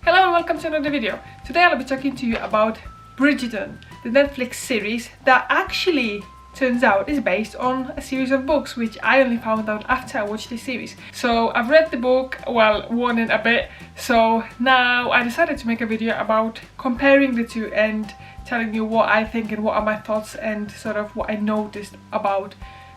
Hello and welcome to another video. Today I'll be talking to you about Bridgerton, the Netflix series that actually turns out is based on a series of books, which I only found out after I watched the series. So I've read the book, well, one and a bit, so now I decided to make a video about comparing the two and telling you what I think and what are my thoughts and sort of what I noticed about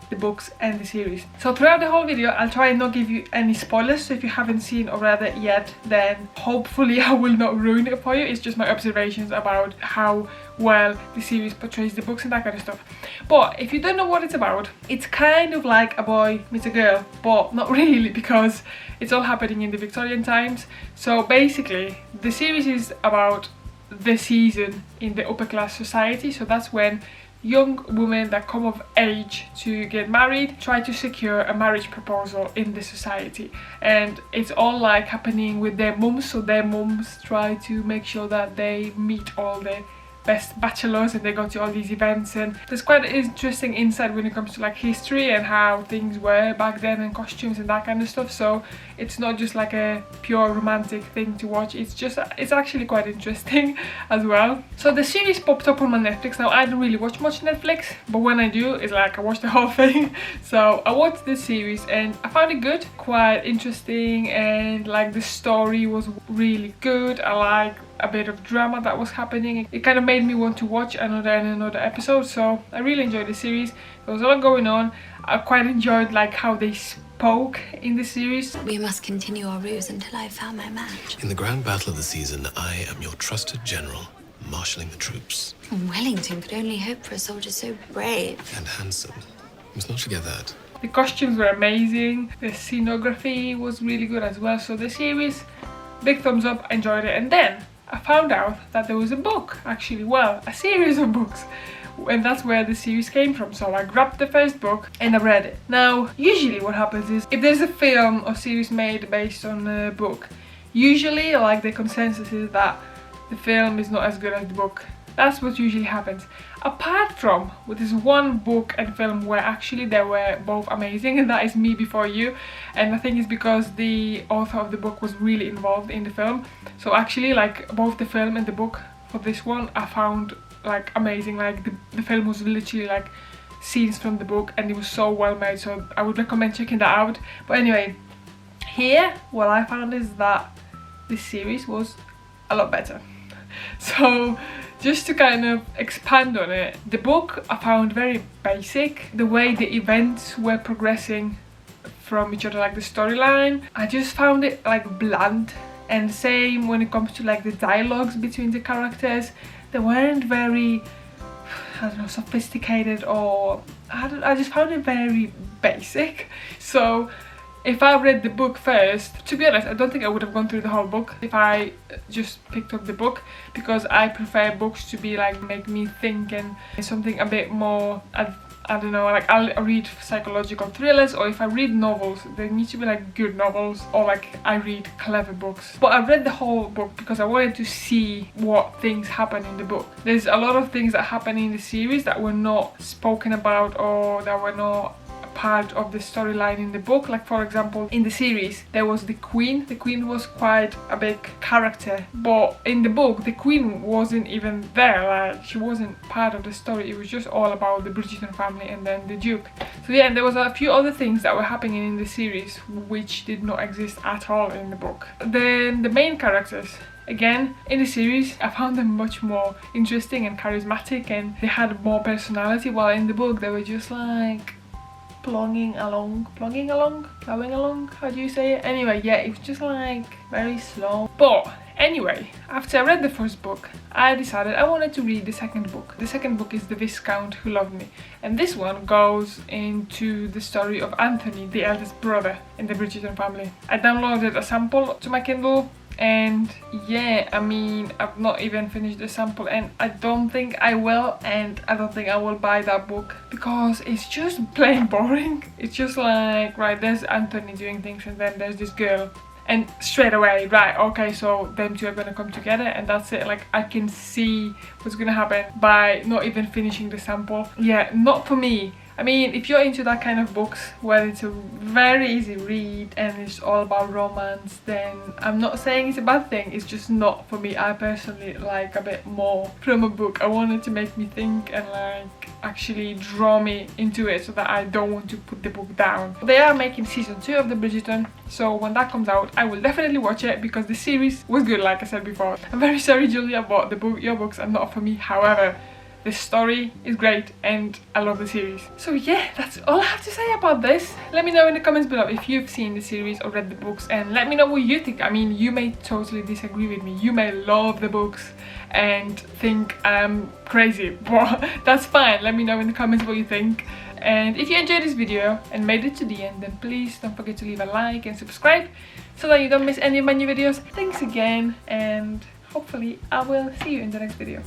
the books and the series. So throughout the whole video I'll try and not give you any spoilers, so if you haven't seen or read it yet, then hopefully I will not ruin it for you. It's just my observations about how well the series portrays the books and that kind of stuff. But if you don't know what it's about, it's kind of like a boy meets a girl, but not really, because it's all happening in the Victorian times. So basically the series is about the season in the upper class society, so that's when young women that come of age to get married try to secure a marriage proposal in the society, and it's all like happening with their mums, so their mums try to make sure that they meet all the best bachelors and they go to all these events, and there's quite an interesting insight when it comes to like history and how things were back then and costumes and that kind of stuff. So it's not just like a pure romantic thing to watch, it's actually quite interesting as well. So the series popped up on my Netflix. Now I don't really watch much Netflix, but when I do, it's like I watch the whole thing. So I watched this series and I found it good, quite interesting, and like the story was really good. I like a bit of drama that was happening. It kind of made me want to watch another and another episode, so I really enjoyed the series. There was a lot going on. I quite enjoyed like how they spoke in the series. We must continue our ruse until I found my match. In the grand battle of the season, I am your trusted general, marshalling the troops. Wellington could only hope for a soldier so brave. And handsome. You must not forget that. The costumes were amazing. The scenography was really good as well. So the series, big thumbs up, I enjoyed it. And then I found out that there was a book, actually, well, a series of books, and that's where the series came from. So I grabbed the first book and I read it. Now, usually what happens is, if there's a film or series made based on a book, usually like the consensus is that the film is not as good as the book. That's what usually happens. Apart from with this one book and film where actually they were both amazing, and that is Me Before You. And I think it's because the author of the book was really involved in the film. So actually like both the film and the book for this one I found like amazing. Like the film was literally like scenes from the book and it was so well made, so I would recommend checking that out. But anyway, here what I found is that this series was a lot better. So just to kind of expand on it, the book I found very basic. The way the events were progressing from each other, like the storyline, I just found it like bland. And same when it comes to like the dialogues between the characters, they weren't very, I don't know, sophisticated, or I just found it very basic. So if I read the book first, to be honest, I don't think I would have gone through the whole book if I just picked up the book, because I prefer books to be like make me think and something a bit more, I don't know, like I'll read psychological thrillers, or if I read novels, they need to be like good novels, or like I read clever books. But I read the whole book because I wanted to see what things happen in the book. There's a lot of things that happen in the series that were not spoken about or that were not part of the storyline in the book. Like for example, in the series there was the Queen. The Queen was quite a big character, but in the book the Queen wasn't even there, like she wasn't part of the story. It was just all about the Bridgerton family and then the Duke. So yeah, and there was a few other things that were happening in the series which did not exist at all in the book. Then the main characters, again, in the series, I found them much more interesting and charismatic, and they had more personality, while in the book they were just like plodding along, how do you say it? Anyway, yeah, it was just like very slow. But anyway, after I read the first book, I decided I wanted to read the second book. The second book is The Viscount Who Loved Me, and this one goes into the story of Anthony, the eldest brother in the Bridgerton family. I downloaded a sample to my Kindle, and yeah, I mean, I've not even finished the sample, and I don't think I will, and I don't think I will buy that book because it's just plain boring. It's just like, right, there's Anthony doing things and then there's this girl, and straight away, right, okay, so them two are gonna come together and that's it. Like I can see what's gonna happen by not even finishing the sample. Yeah, not for me. I mean, if you're into that kind of books where it's a very easy read and it's all about romance, then I'm not saying it's a bad thing, it's just not for me. I personally like a bit more from a book. I want it to make me think and like actually draw me into it so that I don't want to put the book down. They are making season 2 of the Bridgerton, so when that comes out I will definitely watch it because the series was good, like I said before. I'm very sorry, Julia, but your books are not for me. However, the story is great and I love the series. So yeah, that's all I have to say about this. Let me know in the comments below if you've seen the series or read the books, and let me know what you think. I mean, you may totally disagree with me. You may love the books and think I'm crazy, but that's fine. Let me know in the comments what you think. And if you enjoyed this video and made it to the end, then please don't forget to leave a like and subscribe so that you don't miss any of my new videos. Thanks again, and hopefully I will see you in the next video.